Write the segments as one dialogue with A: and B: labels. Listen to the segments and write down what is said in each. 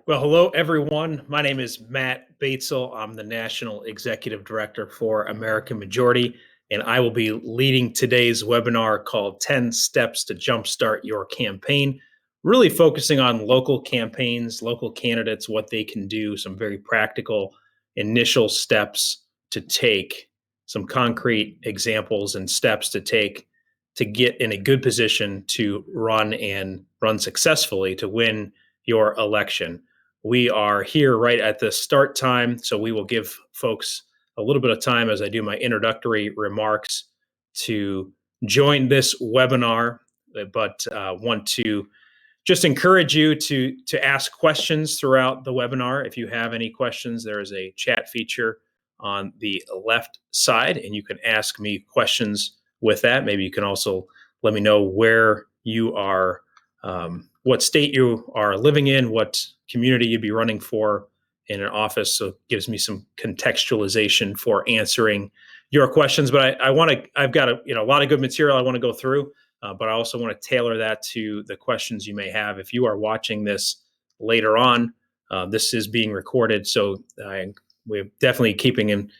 A: Well, hello, everyone. My name is Matt Batesel. I'm the National Executive Director for American Majority, and I will be leading today's webinar called 10 Steps to Jumpstart Your Campaign, really focusing on local campaigns, local candidates, what they can do, some very practical initial steps to take, some concrete examples and steps to take to get in a good position to run and run successfully to win your election. We are here right at the start time, so we will give folks a little bit of time as I do my introductory remarks to join this webinar, but want to just encourage you to ask questions throughout the webinar. If you have any questions, there is a chat feature on the left side, and you can ask me questions with that. Maybe you can also let me know where you are, what state you are living in, what community you'd be running for in an office. So it gives me some contextualization for answering your questions. But I've got a lot of good material I want to go through. But I also want to tailor that to the questions you may have. If you are watching this later on, this is being recorded, so we're definitely keeping in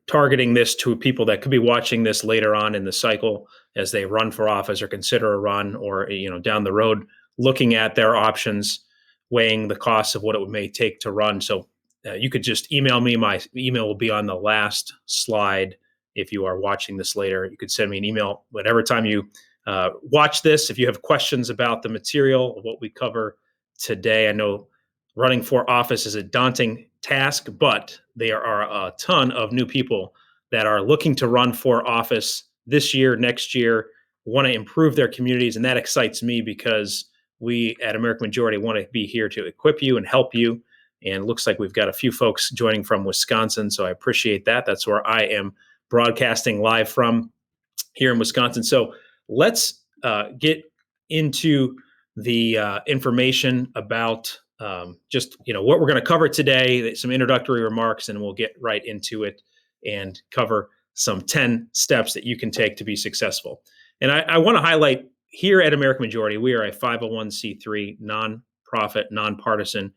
A: targeting this to people that could be watching this later on in the cycle as they run for office or consider a run, or down the road, looking at their options, weighing the costs of what it may take to run. So you could just email me. My email will be on the last slide. If you are watching this later, you could send me an email whatever time you watch this. If you have questions about the material of what we cover today, I know running for office is a daunting task, but there are a ton of new people that are looking to run for office this year, next year, want to improve their communities. And that excites me because we at American Majority want to be here to equip you and help you. And it looks like we've got a few folks joining from Wisconsin, so I appreciate that. That's where I am broadcasting live from here in Wisconsin. So let's get into the information about just what we're going to cover today, some introductory remarks, and we'll get right into it and cover some 10 steps that you can take to be successful. And I want to highlight here at American Majority, we are a 501c3 nonprofit, nonpartisan.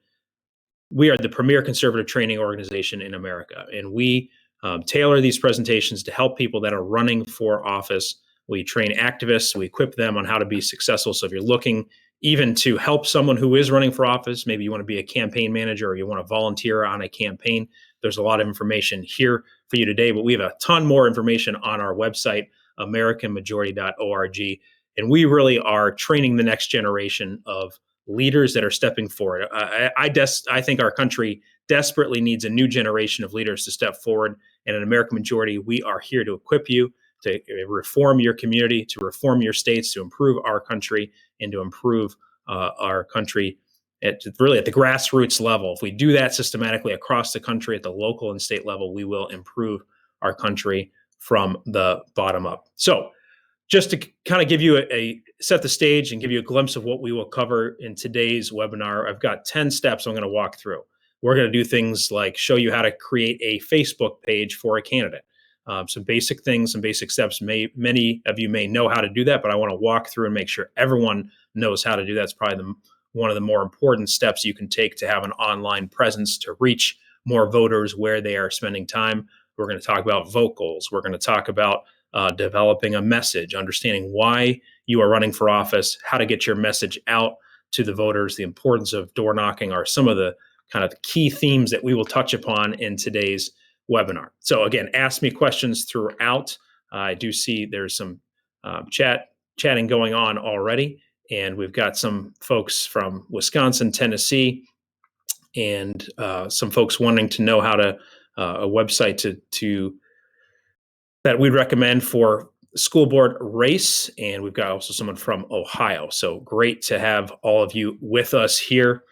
A: We are the premier conservative training organization in America, and we tailor these presentations to help people that are running for office. We train activists, we equip them on how to be successful. So if you're looking even to help someone who is running for office, maybe you want to be a campaign manager or you want to volunteer on a campaign, there's a lot of information here for you today, but we have a ton more information on our website, americanmajority.org. And we really are training the next generation of leaders that are stepping forward. I think our country desperately needs a new generation of leaders to step forward. And at American Majority, we are here to equip you to reform your community, to reform your states, to improve our country, and to improve our country at the grassroots level. If we do that systematically across the country at the local and state level, we will improve our country from the bottom up. So just to kind of give you set the stage and give you a glimpse of what we will cover in today's webinar, I've got 10 steps I'm going to walk through. We're going to do things like show you how to create a Facebook page for a candidate. Some basic things, some basic steps. Many of you may know how to do that, but I want to walk through and make sure everyone knows how to do that. It's probably one of the more important steps you can take to have an online presence to reach more voters where they are spending time. We're going to talk about vote goals. We're going to talk about developing a message, understanding why you are running for office, how to get your message out to the voters. The importance of door knocking are some of the kind of key themes that we will touch upon in today's webinar. So again, ask me questions throughout. I do see there's some chatting going on already, and we've got some folks from Wisconsin, Tennessee, and some folks wanting to know how to a website to that we'd recommend for school board race. And we've got also someone from Ohio. So great to have all of you with us here.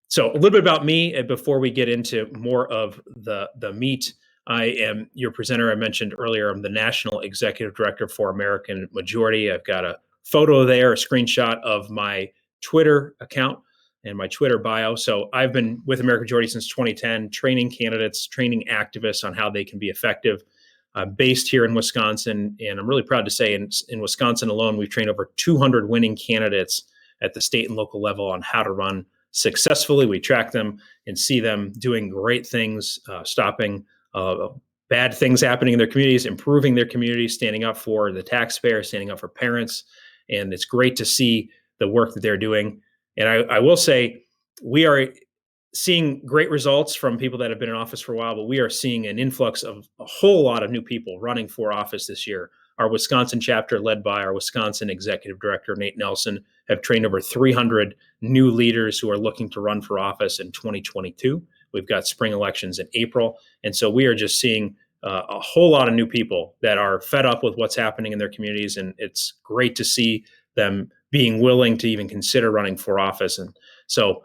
A: So a little bit about me before we get into more of the meat. I am your presenter. I mentioned earlier, I'm the National Executive Director for American Majority. I've got a photo there, a screenshot of my Twitter account and my Twitter bio. So I've been with American Majority since 2010, training candidates, training activists on how they can be effective. I'm based here in Wisconsin, and I'm really proud to say in Wisconsin alone, we've trained over 200 winning candidates at the state and local level on how to run successfully. We track them and see them doing great things, stopping bad things happening in their communities, improving their communities, standing up for the taxpayer, standing up for parents. And it's great to see the work that they're doing. And I will say, we are seeing great results from people that have been in office for a while, but we are seeing an influx of a whole lot of new people running for office this year. Our Wisconsin chapter, led by our Wisconsin Executive Director, Nate Nelson, have trained over 300 new leaders who are looking to run for office in 2022. We've got spring elections in April. And so we are just seeing a whole lot of new people that are fed up with what's happening in their communities. And it's great to see them being willing to even consider running for office. And so,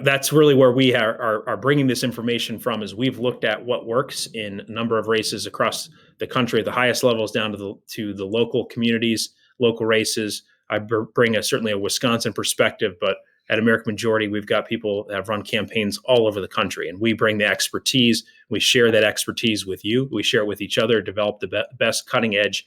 A: that's really where we are bringing this information from. Is we've looked at what works in a number of races across the country, at the highest levels down to the local communities, local races. I bring certainly a Wisconsin perspective, but at American Majority, we've got people that have run campaigns all over the country, and we bring the expertise. We share that expertise with you. We share it with each other, develop the best cutting edge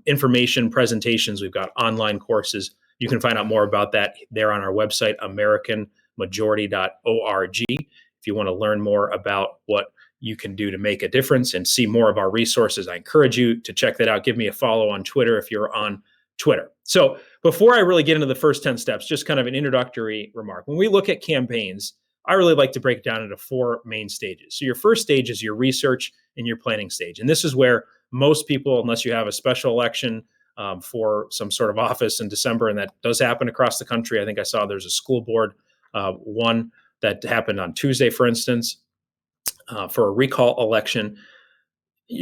A: information, presentations. We've got online courses. You can find out more about that there on our website, AmericanMajority.org. If you want to learn more about what you can do to make a difference and see more of our resources, I encourage you to check that out. Give me a follow on Twitter if you're on Twitter. So before I really get into the first 10 steps, just kind of an introductory remark. When we look at campaigns, I really like to break it down into 4 main stages. So your first stage is your research and your planning stage. And this is where most people, unless you have a special election for some sort of office in December, and that does happen across the country. I think I saw there's a school board one that happened on Tuesday, for instance, for a recall election.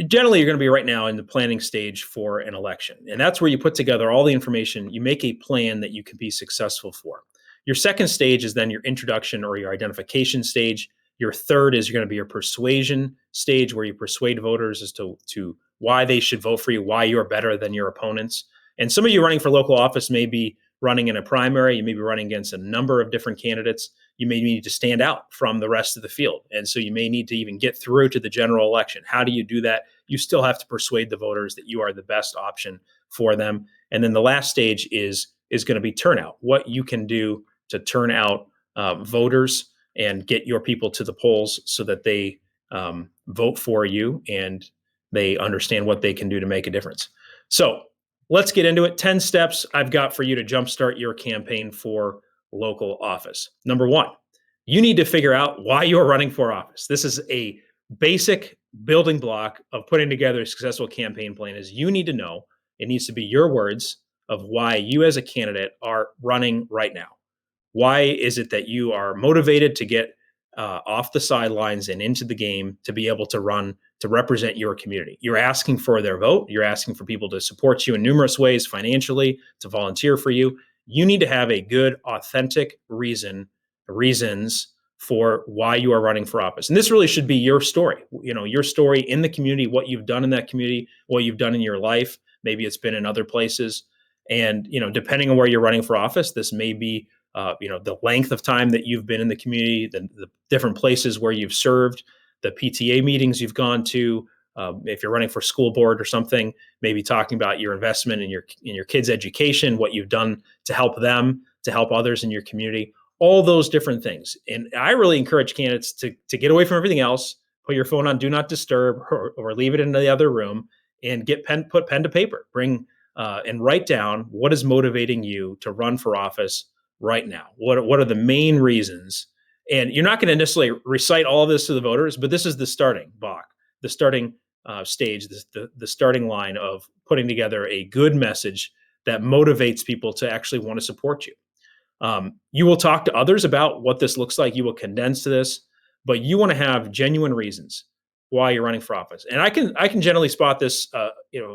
A: Generally, you're going to be right now in the planning stage for an election. And that's where you put together all the information. You make a plan that you can be successful for. Your second stage is then your introduction or your identification stage. Your third is you're going to be your persuasion stage, where you persuade voters as to why they should vote for you, why you're better than your opponents. And some of you running for local office may be running in a primary. You may be running against a number of different candidates. You may need to stand out from the rest of the field. And so you may need to even get through to the general election. How do you do that? You still have to persuade the voters that you are the best option for them. And then the last stage is going to be turnout, what you can do to turn out voters and get your people to the polls so that they vote for you and they understand what they can do to make a difference. So let's get into it. 10 steps I've got for you to jumpstart your campaign for local office. Number 1, you need to figure out why you're running for office. This is a basic building block of putting together a successful campaign plan. Is you need to know, it needs to be your words of why you as a candidate are running right now. Why is it that you are motivated to get off the sidelines and into the game to be able to run to represent your community? You're asking for their vote. You're asking for people to support you in numerous ways, financially, to volunteer for you. You need to have a good, authentic reasons for why you are running for office. And this really should be your story, your story in the community, what you've done in that community, what you've done in your life. Maybe it's been in other places. And, depending on where you're running for office, this may be the length of time that you've been in the community, the different places where you've served, the PTA meetings you've gone to. If you're running for school board or something, maybe talking about your investment in your kids' education, what you've done to help them, to help others in your community, all those different things. And I really encourage candidates to get away from everything else, put your phone on do not disturb or leave it in the other room, and put pen to paper, bring and write down what is motivating you to run for office right now. What are the main reasons? And you're not going to necessarily recite all of this to the voters, but this is the starting block, the starting stage, the starting line of putting together a good message that motivates people to actually want to support you. You will talk to others about what this looks like. You will condense this, but you want to have genuine reasons why you're running for office. And I can generally spot this,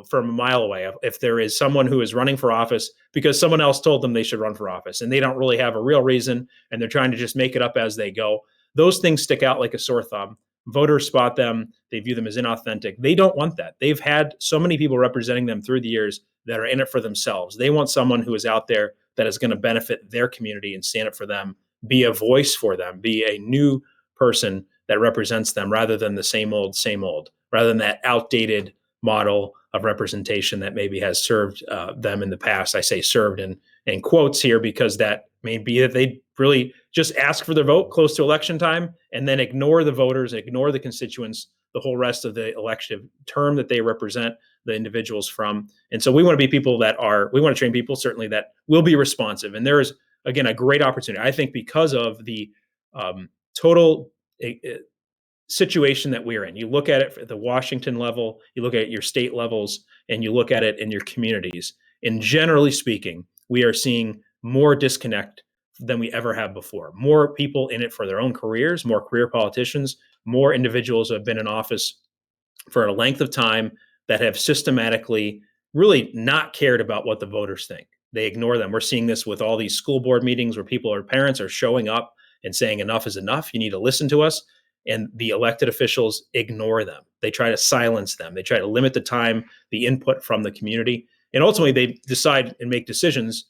A: from a mile away. If there is someone who is running for office because someone else told them they should run for office and they don't really have a real reason and they're trying to just make it up as they go, those things stick out like a sore thumb. Voters spot them. They view them as inauthentic. They don't want that. They've had so many people representing them through the years that are in it for themselves. They want someone who is out there that is going to benefit their community and stand up for them, be a voice for them, be a new person that represents them rather than the same old, rather than that outdated model of representation that maybe has served them in the past. I say served in quotes here because that may be that they really just ask for their vote close to election time and then ignore the voters, ignore the constituents, the whole rest of the election term that they represent the individuals from. And so we want to be people that we want to train people certainly that will be responsive. And there is, again, a great opportunity, I think, because of the total situation that we're in. You look at it at the Washington level, you look at your state levels, and you look at it in your communities. And generally speaking, we are seeing more disconnect than we ever have before. More people in it for their own careers, more career politicians, more individuals who have been in office for a length of time that have systematically really not cared about what the voters think. They ignore them. We're seeing this with all these school board meetings where people or parents are showing up and saying enough is enough. You need to listen to us. And the elected officials ignore them. They try to silence them. They try to limit the time, the input from the community. And ultimately, they decide and make decisions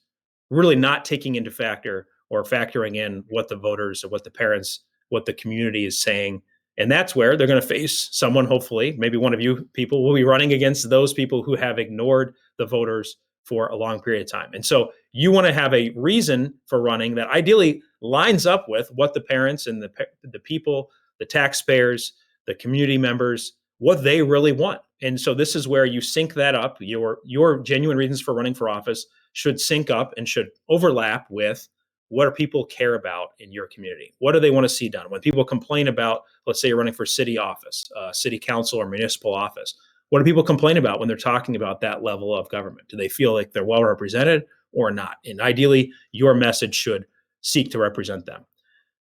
A: really not taking into factor or factoring in what the voters or what the parents, what the community is saying. And that's where they're going to face someone, hopefully, maybe one of you people will be running against those people who have ignored the voters for a long period of time. And so you want to have a reason for running that ideally lines up with what the parents and the people, the taxpayers, the community members, what they really want. And so this is where you sync that up. Your genuine reasons for running for office should sync up and should overlap with what do people care about in your community? What do they want to see done? When people complain about, let's say you're running for city office, city council or municipal office, what do people complain about when they're talking about that level of government? Do they feel like they're well represented or not? And ideally, your message should seek to represent them.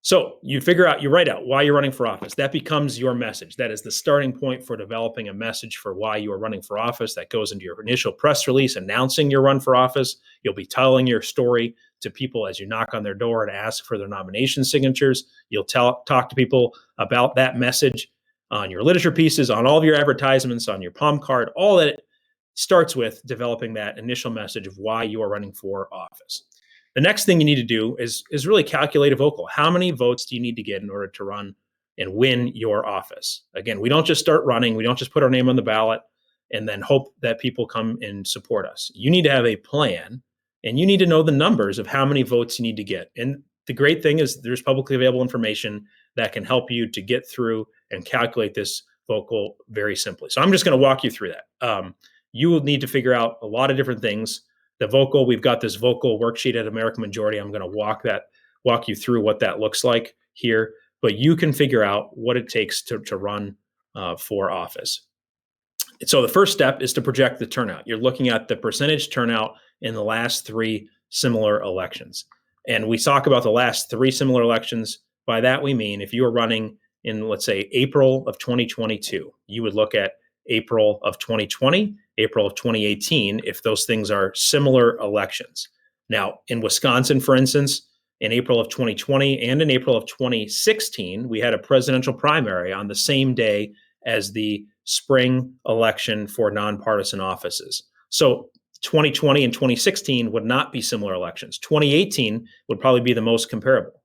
A: So you write out why you're running for office. That becomes your message. That is the starting point for developing a message for why you are running for office. That goes into your initial press release announcing your run for office. You'll be telling your story to people as you knock on their door and ask for their nomination signatures. You'll talk to people about that message on your literature pieces, on all of your advertisements, on your palm card. All that starts with developing that initial message of why you are running for office. The next thing you need to do is really calculate a vocal. How many votes do you need to get in order to run and win your office? Again, we don't just start running. We don't just put our name on the ballot and then hope that people come and support us. You need to have a plan, and you need to know the numbers of how many votes you need to get. And the great thing is there's publicly available information that can help you to get through and calculate this vocal very simply. So I'm just going to walk you through that. You will need to figure out a lot of different things. The vocal, we've got this vocal worksheet at American Majority. I'm going to walk you through what that looks like here, but you can figure out what it takes to run for office. And so the first step is to project the turnout. You're looking at the percentage turnout in the last three similar elections. And we talk about the last three similar elections. By that, we mean if you are running in, let's say, April of 2022, you would look at April of 2020, April of 2018, if those things are similar elections. Now, in Wisconsin, for instance, in April of 2020 and in April of 2016, we had a presidential primary on the same day as the spring election for nonpartisan offices. So 2020 and 2016 would not be similar elections. 2018 would probably be the most comparable.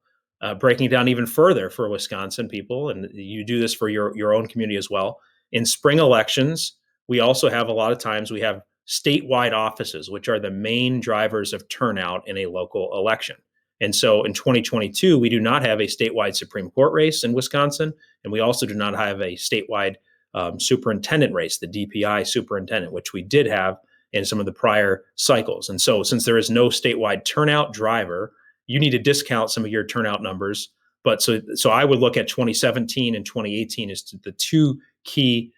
A: Breaking it down even further for Wisconsin people, and you do this for your own community as well. In spring elections, we also have a lot of times we have statewide offices, which are the main drivers of turnout in a local election. And so in 2022, we do not have a statewide Supreme Court race in Wisconsin, and we also do not have a statewide superintendent race, the DPI superintendent, which we did have in some of the prior cycles. And so since there is no statewide turnout driver, you need to discount some of your turnout numbers. But so I would look at 2017 and 2018 as the two key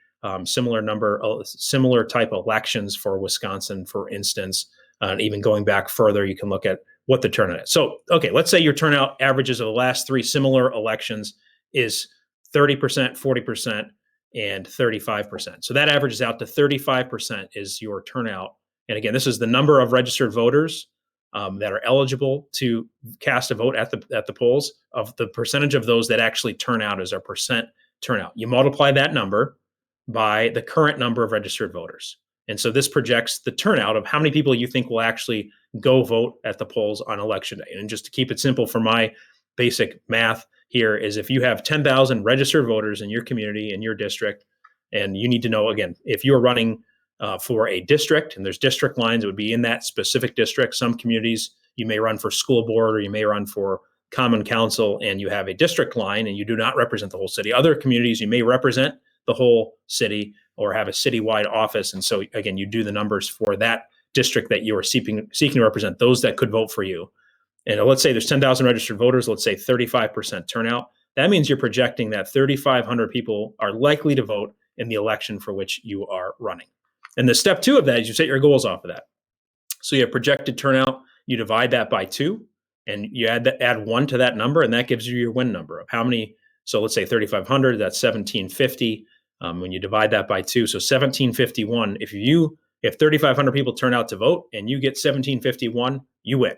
A: similar type elections for Wisconsin, for instance. And even going back further, you can look at what the turnout is. So, okay, let's say your turnout averages of the last three similar elections is 30%, 40%, and 35%. So that averages out to 35% is your turnout. And again, this is the number of registered voters that are eligible to cast a vote at the polls, of the percentage of those that actually turn out as our percent turnout. You multiply that number by the current number of registered voters. And so this projects the turnout of how many people you think will actually go vote at the polls on election day. And just to keep it simple for my basic math here is if you have 10,000 registered voters in your community, in your district, and you need to know, again, if you're running for a district and there's district lines, it would be in that specific district. Some communities you may run for school board or you may run for common council and you have a district line and you do not represent the whole city. Other communities, you may represent the whole city or have a citywide office. And so again, you do the numbers for that district that you are seeking to represent, those that could vote for you. And let's say there's 10,000 registered voters, let's say 35% turnout. That means you're projecting that 3,500 people are likely to vote in the election for which you are running. And the step 2 of that is you set your goals off of that. So you have projected turnout, you divide that by 2, and you add 1 to that number, and that gives you your win number of how many. So let's say 3,500, that's 1,750. When you divide that by 2, so 1,751. If 3,500 people turn out to vote and you get 1,751, you win.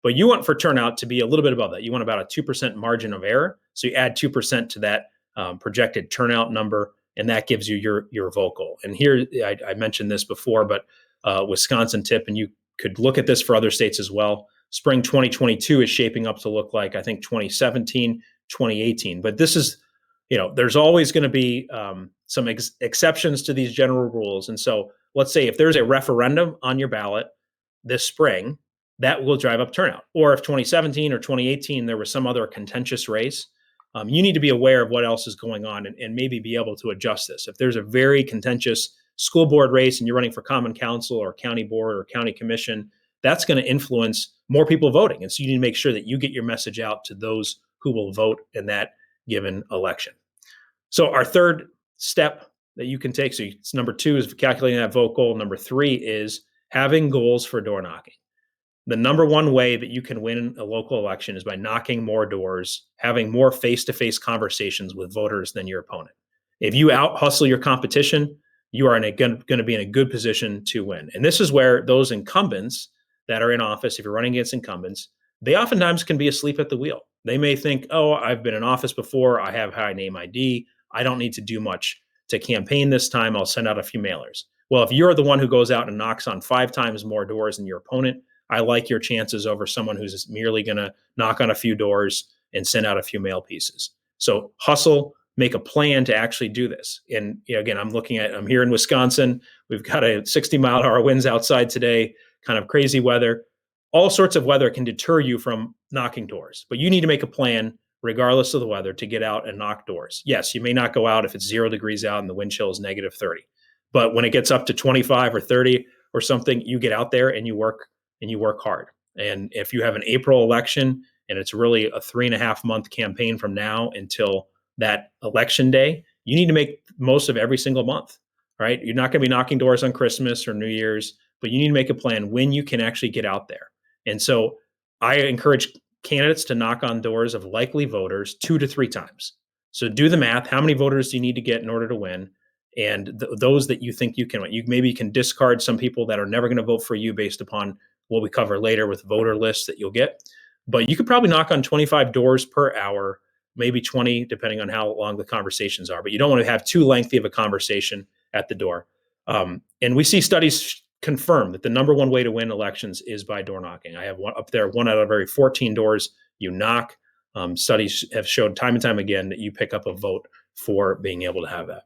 A: But you want for turnout to be a little bit above that. You want about a 2% margin of error. So you add 2% to that projected turnout number, and that gives you your vote goal. And here, I mentioned this before, but Wisconsin tip, and you could look at this for other states as well. Spring 2022 is shaping up to look like, I think, 2017, 2018. But this is, there's always going to be some exceptions to these general rules. And so let's say if there's a referendum on your ballot this spring, that will drive up turnout. Or if 2017 or 2018, there was some other contentious race, you need to be aware of what else is going on and maybe be able to adjust this. If there's a very contentious school board race and you're running for common council or county board or county commission, that's going to influence more people voting. And so you need to make sure that you get your message out to those who will vote in that given election. So our third step that you can take, so it's number 2 is calculating that vote goal. Number 3 is having goals for door knocking. The number 1 way that you can win a local election is by knocking more doors, having more face-to-face conversations with voters than your opponent. If you out-hustle your competition, you are going to be in a good position to win. And this is where those incumbents that are in office, if you're running against incumbents, they oftentimes can be asleep at the wheel. They may think, oh, I've been in office before. I have high name ID. I don't need to do much to campaign this time. I'll send out a few mailers. Well, if you're the one who goes out and knocks on 5 times more doors than your opponent, I like your chances over someone who's merely going to knock on a few doors and send out a few mail pieces. So hustle, make a plan to actually do this. And again, I'm here in Wisconsin. We've got a 60-mile-an-hour winds outside today, kind of crazy weather. All sorts of weather can deter you from knocking doors, but you need to make a plan regardless of the weather to get out and knock doors. Yes, you may not go out if it's 0 degrees out and the wind chill is negative 30. But when it gets up to 25 or 30 or something, you get out there and you work hard. And if you have an April election and it's really a 3.5-month campaign from now until that election day, you need to make most of every single month, right? You're not going to be knocking doors on Christmas or New Year's, but you need to make a plan when you can actually get out there. And so I encourage candidates to knock on doors of likely voters 2 to 3 times. So do the math. How many voters do you need to get in order to win? And those that you think you can win. You maybe can discard some people that are never going to vote for you based upon what we cover later with voter lists that you'll get. But you could probably knock on 25 doors per hour, maybe 20, depending on how long the conversations are. But you don't want to have too lengthy of a conversation at the door. And we see studies confirm that the number 1 way to win elections is by door knocking. I have one up there, 1 out of every 14 doors you knock. Studies have showed time and time again that you pick up a vote for being able to have that.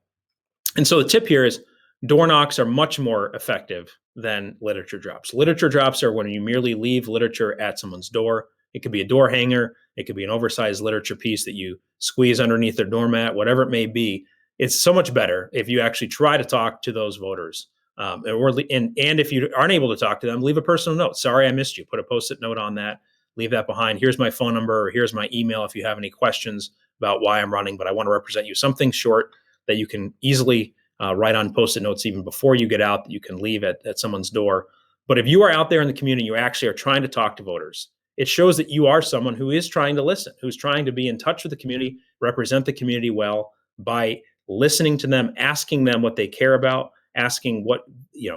A: And so the tip here is door knocks are much more effective than literature drops. Literature drops are when you merely leave literature at someone's door. It could be a door hanger. It could be an oversized literature piece that you squeeze underneath their doormat, whatever it may be. It's so much better if you actually try to talk to those voters. And if you aren't able to talk to them, leave a personal note. Sorry, I missed you. Put a Post-it note on that. Leave that behind. Here's my phone number, or here's my email if you have any questions about why I'm running, but I want to represent you. Something short that you can easily write on Post-it notes even before you get out that you can leave at someone's door. But if you are out there in the community, you actually are trying to talk to voters. It shows that you are someone who is trying to listen, who's trying to be in touch with the community, represent the community well by listening to them, asking them what they care about, asking what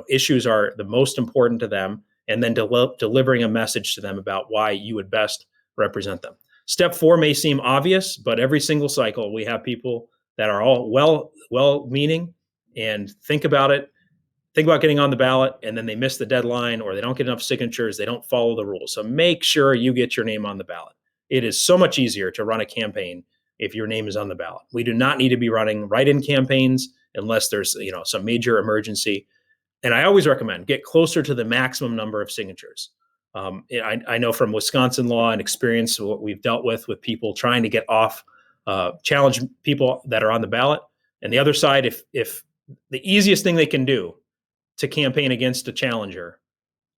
A: issues are the most important to them, and then delivering a message to them about why you would best represent them. Step 4 may seem obvious, but every single cycle we have people that are all well-meaning and think about getting on the ballot, and then they miss the deadline or they don't get enough signatures, they don't follow the rules. So make sure you get your name on the ballot. It is so much easier to run a campaign if your name is on the ballot. We do not need to be running write-in campaigns unless there's some major emergency. And I always recommend get closer to the maximum number of signatures. I know from Wisconsin law and experience what we've dealt with people trying to get off, challenge people that are on the ballot. And the other side, if the easiest thing they can do to campaign against a challenger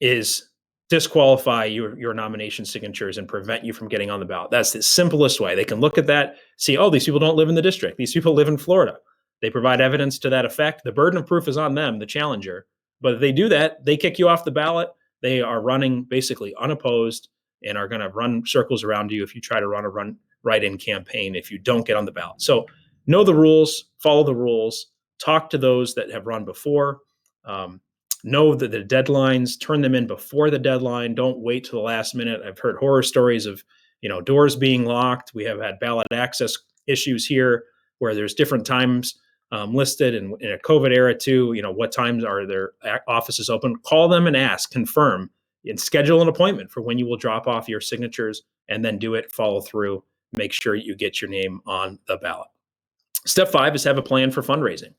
A: is disqualify your nomination signatures and prevent you from getting on the ballot. That's the simplest way. They can look at that, see, oh, these people don't live in the district. These people live in Florida. They provide evidence to that effect. The burden of proof is on them, the challenger. But if they do that, they kick you off the ballot. They are running basically unopposed and are going to run circles around you if you try to run a write-in campaign if you don't get on the ballot. So know the rules, follow the rules, talk to those that have run before. Know that the deadlines, turn them in before the deadline. Don't wait till the last minute. I've heard horror stories of, doors being locked. We have had ballot access issues here where there's different times listed, and in a COVID era too, what times are their offices open? Call them and ask, confirm, and schedule an appointment for when you will drop off your signatures, and then do it, follow through, make sure you get your name on the ballot. Step 5 is have a plan for fundraising.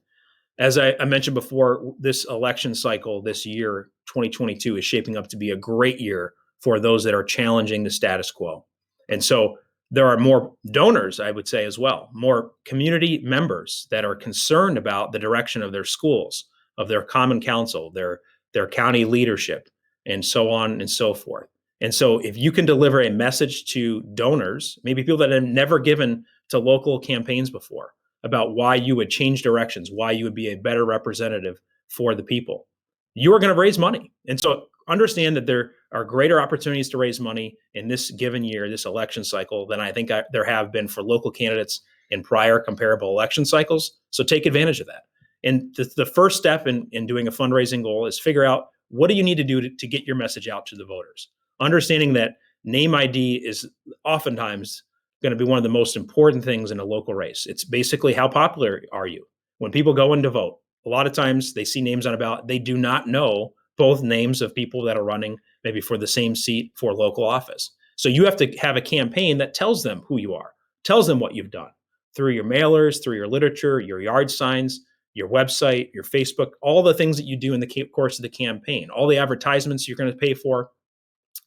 A: As I mentioned before, this election cycle this year, 2022, is shaping up to be a great year for those that are challenging the status quo. And so there are more donors, I would say, as well, more community members that are concerned about the direction of their schools, of their common council, their county leadership, and so on and so forth. And so if you can deliver a message to donors, maybe people that have never given to local campaigns before, about why you would change directions, why you would be a better representative for the people, you are going to raise money. And so understand that there are greater opportunities to raise money in this given year, this election cycle, than I think there have been for local candidates in prior comparable election cycles. So take advantage of that. And the first step in doing a fundraising goal is figure out, what do you need to do to get your message out to the voters? Understanding that name ID is oftentimes going to be one of the most important things in a local race. It's basically, how popular are you? When people go in to vote, a lot of times they see names on a ballot. They do not know both names of people that are running maybe for the same seat for local office. So you have to have a campaign that tells them who you are, tells them what you've done through your mailers, through your literature, your yard signs, your website, your Facebook, all the things that you do in the course of the campaign, all the advertisements you're going to pay for.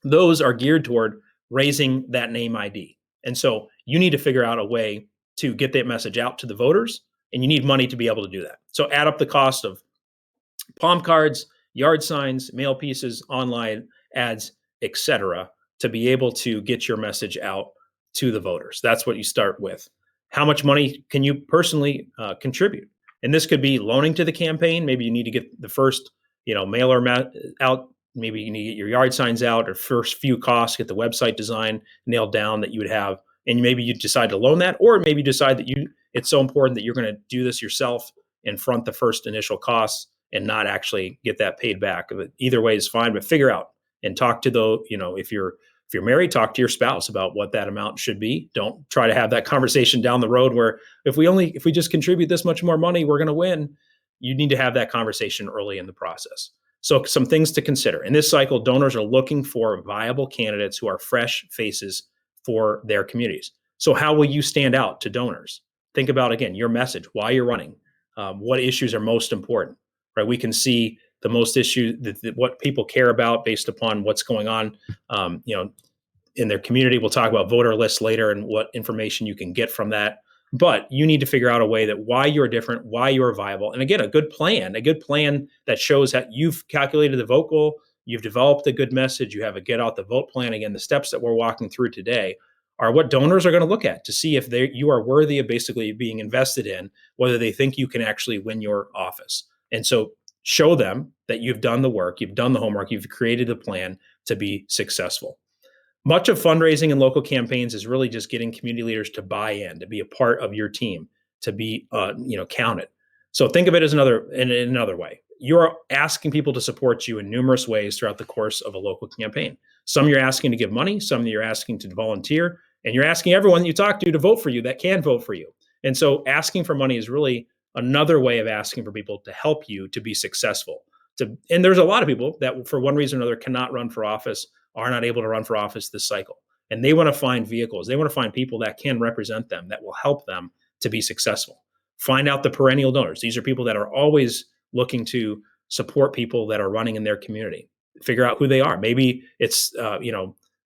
A: Those are geared toward raising that name ID. And so you need to figure out a way to get that message out to the voters, and you need money to be able to do that. So add up the cost of palm cards, yard signs, mail pieces, online ads, etc., to be able to get your message out to the voters. That's what you start with. How much money can you personally contribute? And this could be loaning to the campaign. Maybe you need to get the first, mailer out. Maybe you need to get your yard signs out, or first few costs, get the website design nailed down that you would have. And maybe you decide to loan that, or maybe you decide that it's so important that you're going to do this yourself and front the first initial costs and not actually get that paid back. But either way is fine, but figure out and talk to if you're married, talk to your spouse about what that amount should be. Don't try to have that conversation down the road where if we just contribute this much more money, we're going to win. You need to have that conversation early in the process. So some things to consider. In this cycle, donors are looking for viable candidates who are fresh faces for their communities. So how will you stand out to donors? Think about, again, your message, why you're running, what issues are most important, right? We can see the most issue, what people care about based upon what's going on, in their community. We'll talk about voter lists later and what information you can get from that. But you need to figure out a way that why you're different, why you're viable. And again, a good plan that shows that you've calculated the vote goal, you've developed a good message, you have a get out the vote plan. Again, the steps that we're walking through today are what donors are going to look at to see if you are worthy of basically being invested in, whether they think you can actually win your office. And so show them that you've done the work, you've done the homework, you've created a plan to be successful. Much of fundraising and local campaigns is really just getting community leaders to buy in, to be a part of your team, to be counted. So think of it as another way. You're asking people to support you in numerous ways throughout the course of a local campaign. Some you're asking to give money, some you're asking to volunteer, and you're asking everyone you talk to vote for you that can vote for you. And so asking for money is really another way of asking for people to help you to be successful. And there's a lot of people that for one reason or another cannot run for office, are not able to run for office this cycle. And they want to find vehicles. They want to find people that can represent them, that will help them to be successful. Find out the perennial donors. These are people that are always looking to support people that are running in their community. figure out who they are. Maybe it's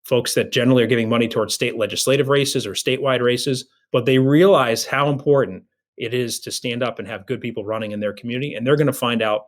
A: folks that generally are giving money towards state legislative races or statewide races, but they realize how important it is to stand up and have good people running in their community, and they're going to find out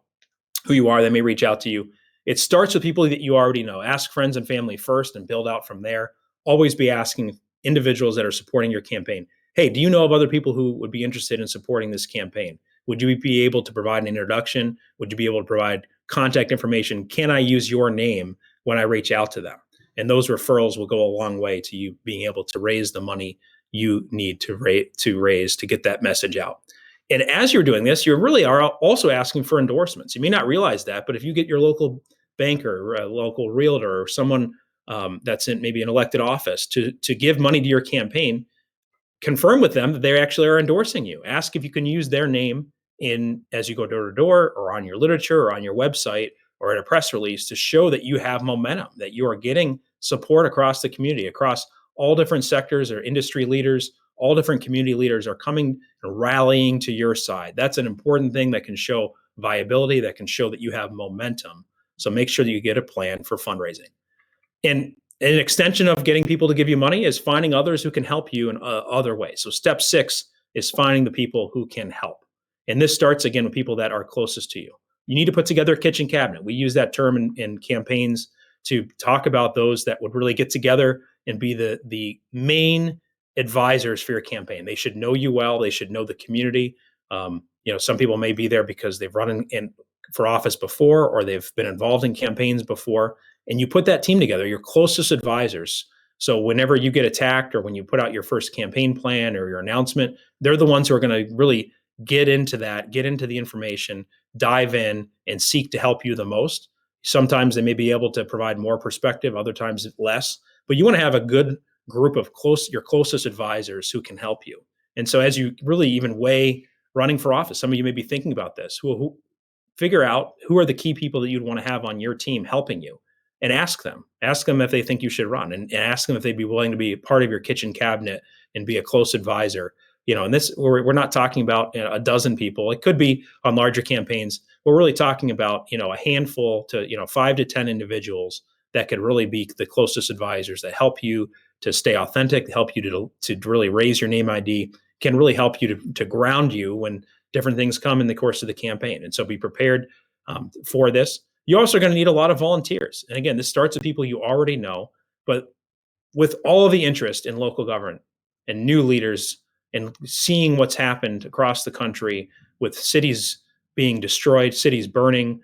A: who you are. They may reach out to you. It starts with people that you already know. Ask friends and family first and build out from there. Always be asking individuals that are supporting your campaign, hey, do you know of other people who would be interested in supporting this campaign? Would you be able to provide an introduction? Would you be able to provide contact information? Can I use your name when I reach out to them? And those referrals will go a long way to you being able to raise the money you need to raise to get that message out. And as you're doing this, you really are also asking for endorsements. You may not realize that, but if you get your local banker, or a local realtor, or someone that's in maybe an elected office to give money to your campaign, confirm with them that they actually are endorsing you. Ask if you can use their name in as you go door to door, or on your literature, or on your website, or in a press release, to show that you have momentum, that you are getting support across the community, across all different sectors, or industry leaders, all different community leaders are coming and rallying to your side. That's an important thing that can show viability, that can show that you have momentum. So make sure that you get a plan for fundraising. And an extension of getting people to give you money is finding others who can help you in other ways. So step 6 is finding the people who can help. And this starts, again, with people that are closest to you. You need to put together a kitchen cabinet. We use that term in campaigns to talk about those that would really get together and be the main advisors for your campaign. They should know you well. They should know the community. Some people may be there because they've run in for office before, or they've been involved in campaigns before. And you put that team together, your closest advisors. So whenever you get attacked, or when you put out your first campaign plan or your announcement, they're the ones who are going to really get into the information, dive in, and seek to help you the most. Sometimes they may be able to provide more perspective, other times less. But you want to have a good group of your closest advisors who can help you. And so as you really even weigh running for office, some of you may be thinking about this, who figure out who are the key people that you'd want to have on your team helping you, and ask them if they think you should run, and ask them if they'd be willing to be part of your kitchen cabinet and be a close advisor. And this, we're not talking about a dozen people. It could be on larger campaigns. We're really talking about, a handful to, 5 to 10 individuals that could really be the closest advisors that help you to stay authentic, help you to really raise your name ID, can really help you to ground you when different things come in the course of the campaign. And so be prepared for this. You're also going to need a lot of volunteers. And again, this starts with people you already know, but with all of the interest in local government and new leaders, and seeing what's happened across the country with cities being destroyed, cities burning,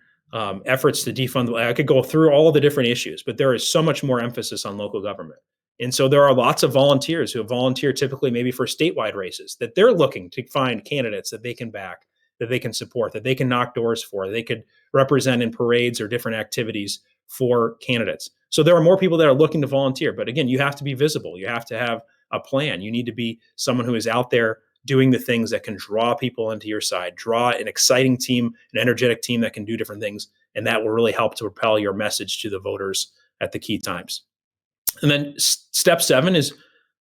A: efforts to defund. I could go through all of the different issues, but there is so much more emphasis on local government. And so there are lots of volunteers who volunteer typically maybe for statewide races, that they're looking to find candidates that they can back, that they can support, that they can knock doors for, they could represent in parades or different activities for candidates. So there are more people that are looking to volunteer. But again, you have to be visible. You have to have a plan. You need to be someone who is out there doing the things that can draw people into your side, draw an exciting team, an energetic team that can do different things. And that will really help to propel your message to the voters at the key times. And then step 7 is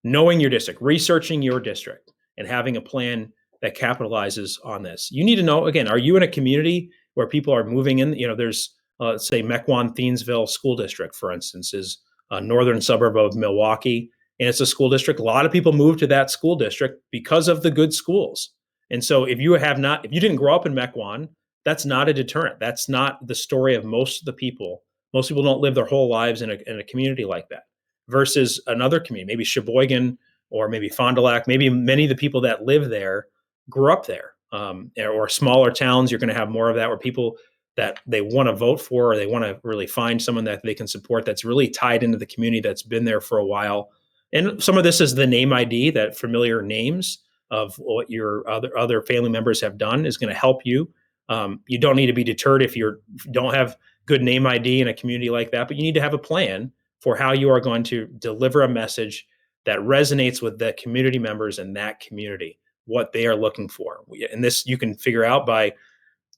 A: knowing your district, researching your district, and having a plan that capitalizes on this. You need to know, again, are you in a community where people are moving in? There's, let's say, Mequon-Thiensville School District, for instance, is a northern suburb of Milwaukee. And it's a school district. A lot of people move to that school district because of the good schools. And so if you didn't grow up in Mequon, that's not a deterrent. That's not the story of most of the people. Most people don't live their whole lives in a community like that. Versus another community, maybe Sheboygan or maybe Fond du Lac, maybe many of the people that live there grew up there. Or smaller towns, you're going to have more of that, where people that they want to vote for, or they want to really find someone that they can support that's really tied into the community, that's been there for a while. And some of this is the name ID, that familiar names of what your other family members have done is going to help you. You don't need to be deterred if you don't have good name ID in a community like that, but you need to have a plan for how you are going to deliver a message that resonates with the community members in that community, what they are looking for. And this you can figure out by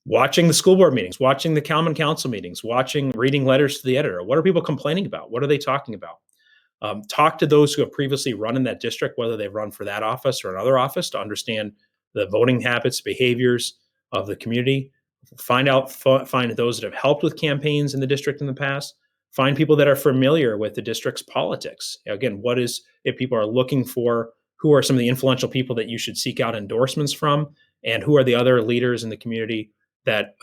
A: watching the school board meetings, watching the common council meetings, reading letters to the editor. What are people complaining about? What are they talking about? Talk to those who have previously run in that district, whether they've run for that office or another office, to understand the voting habits, behaviors of the community. find those that have helped with campaigns in the district in the past. Find people that are familiar with the district's politics. Again, if people are looking for, who are some of the influential people that you should seek out endorsements from, and who are the other leaders in the community that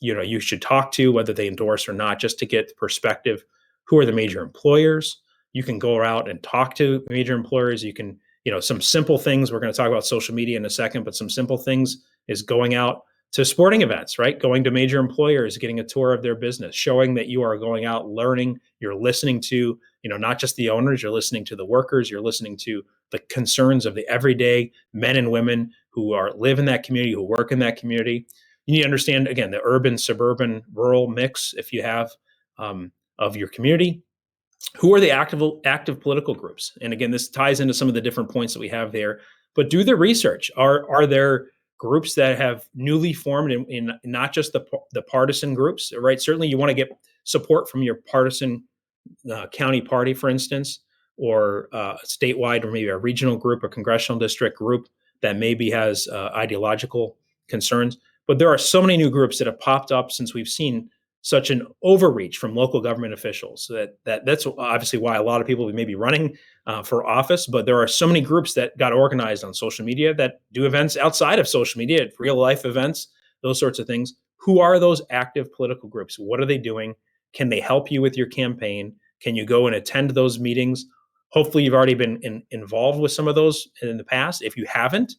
A: you should talk to, whether they endorse or not, just to get perspective. Who are the major employers? You can go out and talk to major employers. You can, some simple things. We're going to talk about social media in a second, but some simple things is going out to sporting events, right? Going to major employers, getting a tour of their business, showing that you are going out, learning, you're listening to, not just the owners, you're listening to the workers, you're listening to the concerns of the everyday men and women who live in that community, who work in that community. You need to understand, again, the urban, suburban, rural mix, if you have, of your community. Who are the active political groups? And again, this ties into some of the different points that we have there, but do the research. Are there groups that have newly formed in not just the partisan groups, right? Certainly you want to get support from your partisan county party, for instance, or statewide, or maybe a regional group, a congressional district group that maybe has ideological concerns. But there are so many new groups that have popped up since we've seen such an overreach from local government officials. That's obviously why a lot of people may be running for office, but there are so many groups that got organized on social media that do events outside of social media, real life events, those sorts of things. Who are those active political groups? What are they doing? Can they help you with your campaign? Can you go and attend those meetings? Hopefully you've already been involved with some of those in the past. If you haven't,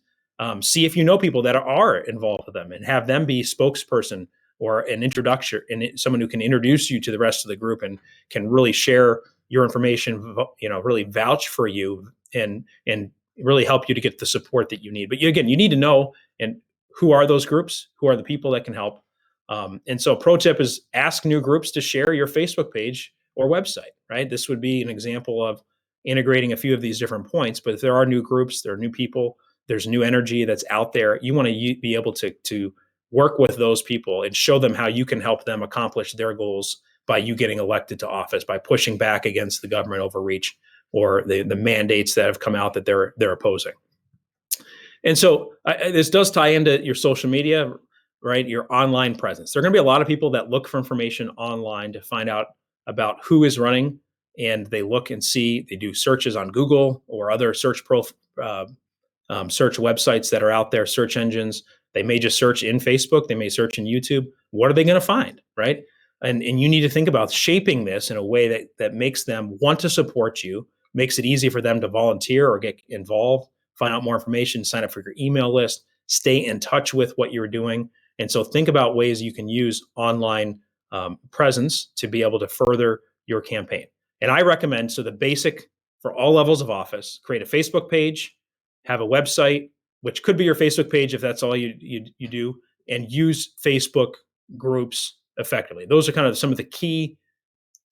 A: see if you know people that are involved with them and have them be spokesperson or an introduction, and someone who can introduce you to the rest of the group and can really share your information, really vouch for you and really help you to get the support that you need. But you need to know, and who are those groups? Who are the people that can help? And so pro tip is ask new groups to share your Facebook page or website, right? This would be an example of integrating a few of these different points. But if there are new groups, there are new people, there's new energy that's out there, you want to be able to work with those people and show them how you can help them accomplish their goals by you getting elected to office, by pushing back against the government overreach or the mandates that have come out that they're opposing. And so this does tie into your social media, right? Your online presence. There are going to be a lot of people that look for information online to find out about who is running, and they look and see, they do searches on Google or other search websites that are out there, search engines. They may just search in Facebook. They may search in YouTube. What are they going to find, right? And you need to think about shaping this in a way that makes them want to support you, makes it easy for them to volunteer or get involved, find out more information, sign up for your email list, stay in touch with what you're doing. And so think about ways you can use online presence to be able to further your campaign. And I recommend, so the basic for all levels of office, create a Facebook page, have a website, which could be your Facebook page if that's all you do, and use Facebook groups effectively. Those are kind of some of the key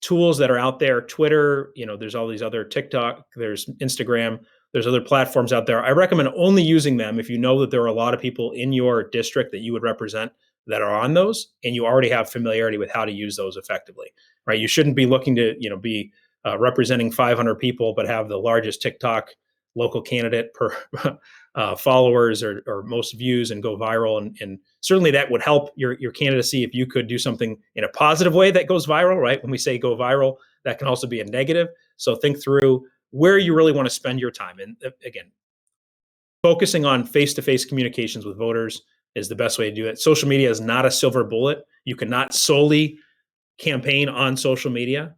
A: tools that are out there. Twitter, there's all these other TikTok, there's Instagram, there's other platforms out there. I recommend only using them if you know that there are a lot of people in your district that you would represent that are on those, and you already have familiarity with how to use those effectively, right? You shouldn't be looking to, be representing 500 people, but have the largest TikTok local candidate per followers or most views and go viral. And certainly that would help your candidacy if you could do something in a positive way that goes viral, right? When we say go viral, that can also be a negative. So think through where you really want to spend your time. And again, focusing on face-to-face communications with voters is the best way to do it. Social media is not a silver bullet. You cannot solely campaign on social media.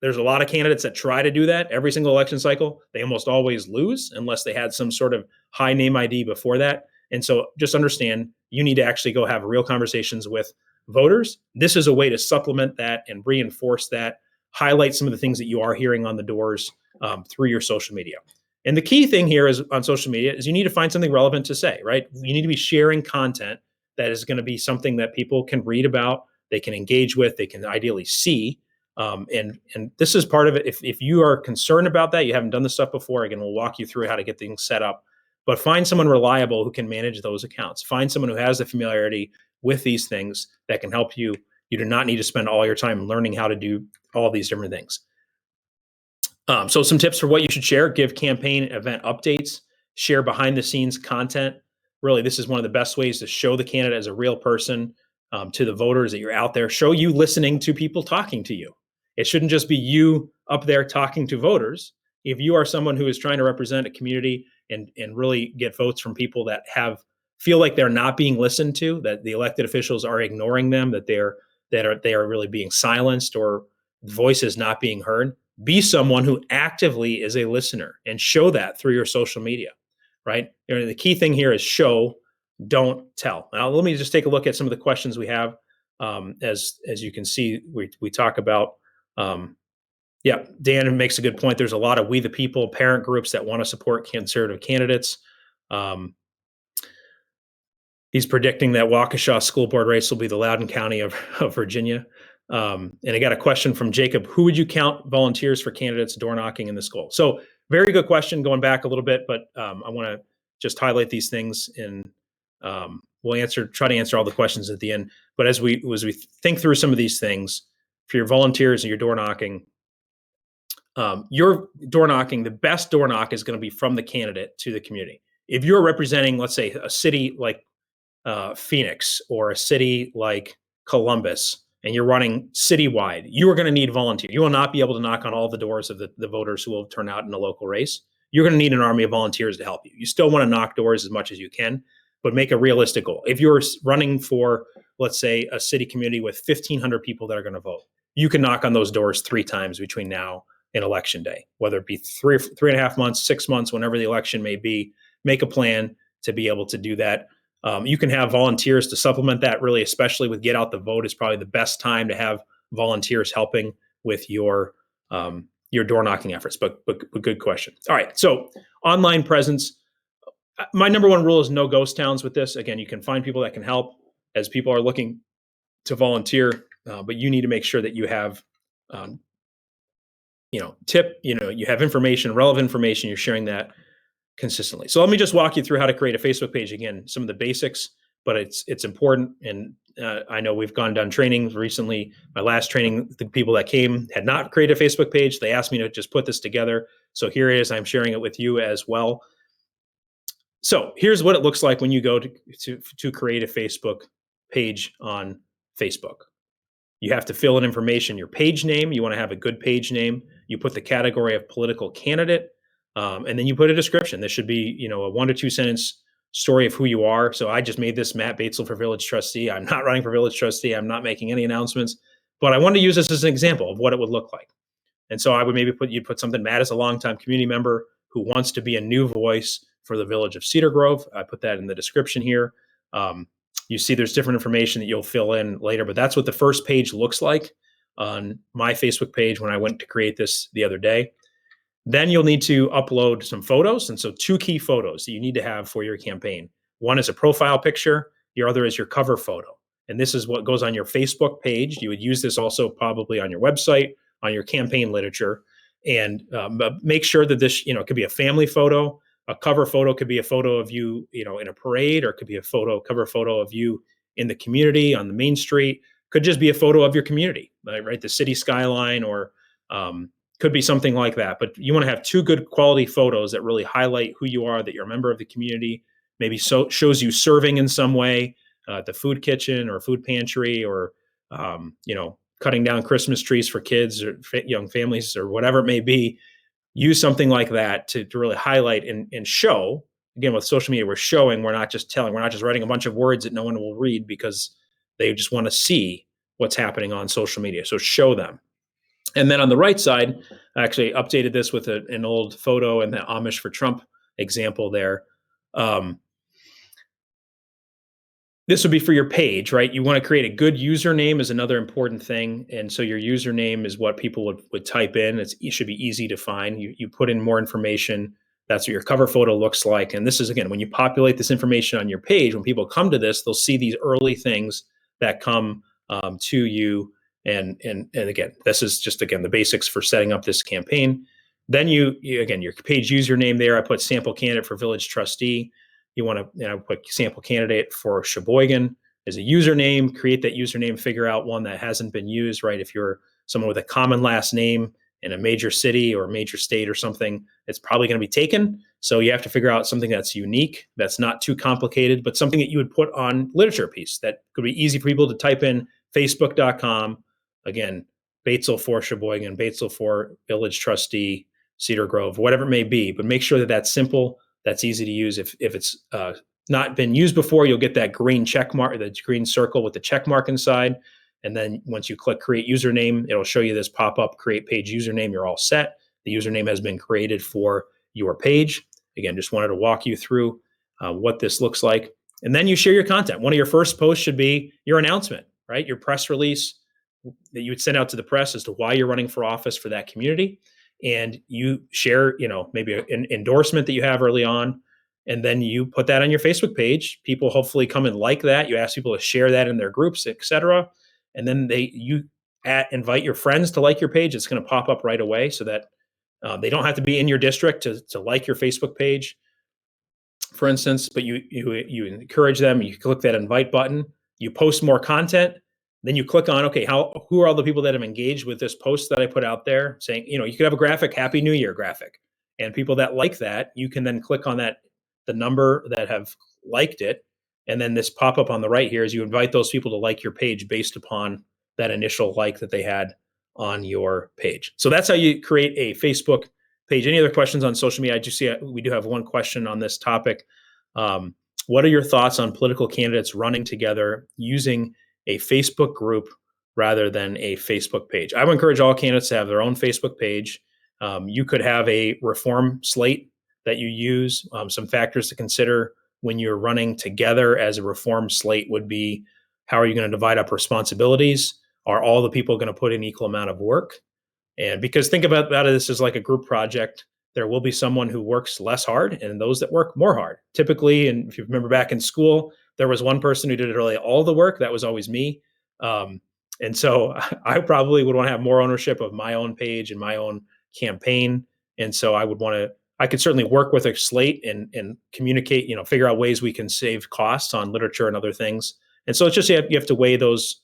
A: There's a lot of candidates that try to do that every single election cycle. They almost always lose unless they had some sort of high name ID before that. And so just understand, you need to actually go have real conversations with voters. This is a way to supplement that and reinforce that, highlight some of the things that you are hearing on the doors through your social media. And the key thing here is on social media is you need to find something relevant to say, right? You need to be sharing content that is going to be something that people can read about, they can engage with, they can ideally see. And this is part of it. If you are concerned about that, you haven't done this stuff before, again, we'll walk you through how to get things set up. But find someone reliable who can manage those accounts. Find someone who has the familiarity with these things that can help you. You do not need to spend all your time learning how to do all these different things. So some tips for what you should share: give campaign event updates, share behind the scenes content. Really, this is one of the best ways to show the candidate as a real person, to the voters that you're out there. Show you listening to people talking to you. It shouldn't just be you up there talking to voters. If you are someone who is trying to represent a community and really get votes from people that feel like they're not being listened to, that the elected officials are ignoring them, that they are really being silenced, or voices not being heard, be someone who actively is a listener and show that through your social media, right? The key thing here is show, don't tell. Now, let me just take a look at some of the questions we have. As you can see, we talk about, yeah, Dan makes a good point. There's a lot of We the People parent groups that want to support conservative candidates. He's predicting that Waukesha school board race will be the Loudoun County of Virginia. And I got a question from Jacob. Who would you count volunteers for candidates door knocking in the school? So very good question, going back a little bit, but I want to just highlight these things, and we'll try to answer all the questions at the end. But as we think through some of these things, for your volunteers and your door knocking, the best door knock is going to be from the candidate to the community. If you're representing, let's say, a city like Phoenix or a city like Columbus, and you're running citywide, you are going to need volunteers. You will not be able to knock on all the doors of the voters who will turn out in a local race. You're going to need an army of volunteers to help you. You still want to knock doors as much as you can, but make a realistic goal. If you're running for, let's say, a city community with 1,500 people that are going to vote, you can knock on those doors 3 times between now and election day, whether it be 3.5 months, 6 months, whenever the election may be. Make a plan to be able to do that. You can have volunteers to supplement that, really, especially with Get Out the Vote is probably the best time to have volunteers helping with your door knocking efforts. But good question. All right, so online presence. My number one rule is no ghost towns with this. Again, you can find people that can help as people are looking to volunteer, but you need to make sure that you have, you have information, relevant information. You're sharing that consistently. So let me just walk you through how to create a Facebook page. Again, some of the basics, but it's important. And I know we've done training recently. My last training, the people that came had not created a Facebook page. They asked me to just put this together. So here it is. I'm sharing it with you as well. So here's what it looks like when you go to create a Facebook page on Facebook. You have to fill in information, your page name. You want to have a good page name. You put the category of political candidate. And then you put a description. This should be, a 1 to 2 sentence story of who you are. So I just made this Matt Batesel for village trustee. I'm not running for village trustee. I'm not making any announcements, but I wanted to use this as an example of what it would look like. And so I would maybe you'd put something, Matt is a longtime community member who wants to be a new voice for the village of Cedar Grove. I put that in the description here. You see there's different information that you'll fill in later, but that's what the first page looks like on my Facebook page when I went to create this the other day. Then you'll need to upload some photos. And so 2 key photos that you need to have for your campaign. One is a profile picture. Your other is your cover photo. And this is what goes on your Facebook page. You would use this also probably on your website, on your campaign literature. And make sure that this, it could be a family photo. A cover photo could be a photo of you, in a parade, or it could be a cover photo of you in the community on the main street. Could just be a photo of your community, right? The city skyline, or could be something like that. But you want to have 2 good quality photos that really highlight who you are, that you're a member of the community, maybe shows you serving in some way at the food kitchen or food pantry, or, cutting down Christmas trees for kids or young families or whatever it may be. Use something like that to really highlight and show. Again, with social media, we're showing, we're not just telling, we're not just writing a bunch of words that no one will read because they just want to see what's happening on social media. So show them. And then on the right side, I actually updated this with an old photo and the Amish for Trump example there. This would be for your page, right? You want to create a good username is another important thing. And so your username is what people would type in. It should be easy to find. You put in more information. That's what your cover photo looks like. And this is, again, when you populate this information on your page, when people come to this, they'll see these early things that come to you. And again, this is just, again, the basics for setting up this campaign. Then you again, your page username there, I put sample candidate for village trustee. You want to put sample candidate for Sheboygan as a username, create that username, figure out one that hasn't been used, right? If you're someone with a common last name in a major city or major state or something, it's probably going to be taken. So you have to figure out something that's unique, that's not too complicated, but something that you would put on literature piece that could be easy for people to type in facebook.com. Again, Batesville for Sheboygan, Batesville for Village Trustee, Cedar Grove, whatever it may be. But make sure that that's simple, that's easy to use. If it's not been used before, you'll get that green check mark, the green circle with the check mark inside. And then once you click create username, it'll show you this pop-up create page username. You're all set. The username has been created for your page. Again, just wanted to walk you through what this looks like. And then you share your content. One of your first posts should be your announcement, right? Your press release that you would send out to the press as to why you're running for office for that community. And you share, maybe an endorsement that you have early on. And then you put that on your Facebook page. People hopefully come and like that. You ask people to share that in their groups, etc. And then you invite your friends to like your page. It's going to pop up right away so that they don't have to be in your district to like your Facebook page, for instance. But you encourage them. You click that invite button. You post more content. Then you click on, okay, who are all the people that have engaged with this post that I put out there saying, you could have a graphic, Happy New Year graphic. And people that like that, you can then click on that, the number that have liked it. And then this pop-up on the right here is you invite those people to like your page based upon that initial like that they had on your page. So that's how you create a Facebook page. Any other questions on social media? I just see we do have one question on this topic. What are your thoughts on political candidates running together using a Facebook group rather than a Facebook page? I would encourage all candidates to have their own Facebook page. You could have a reform slate that you use. Some factors to consider when you're running together as a reform slate would be, how are you going to divide up responsibilities? Are all the people going to put in equal amount of work? And because think about it, this is like a group project. There will be someone who works less hard and those that work more hard. Typically, and if you remember back in school, there was one person who did really all the work. That was always me. And so I probably would want to have more ownership of my own page and my own campaign. And so I could certainly work with a slate and communicate, figure out ways we can save costs on literature and other things. And so it's just, you have to weigh those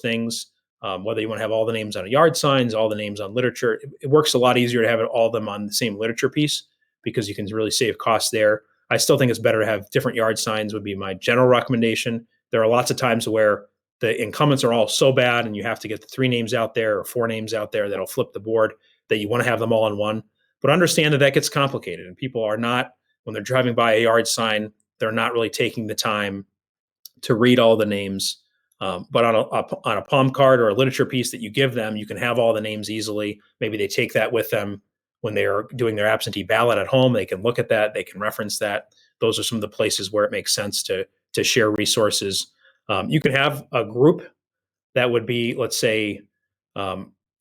A: things, whether you want to have all the names on yard signs, all the names on literature. It works a lot easier to have all of them on the same literature piece because you can really save costs there. I still think it's better to have different yard signs would be my general recommendation. There are lots of times where the incumbents are all so bad and you have to get the 3 names out there or 4 names out there that'll flip the board, that you want to have them all in one. But understand that gets complicated and people are not, when they're driving by a yard sign, they're not really taking the time to read all the names. But on a palm card or a literature piece that you give them, you can have all the names easily. Maybe they take that with them when they are doing their absentee ballot at home. They can look at that. They can reference that. Those are some of the places where it makes sense to share resources. You can have a group that would be, let's say,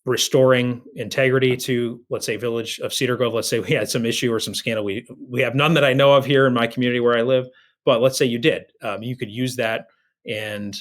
A: restoring integrity to, let's say, Village of Cedar Grove. Let's say we had some issue or some scandal. We have none that I know of here in my community where I live, but let's say you did. You could use that and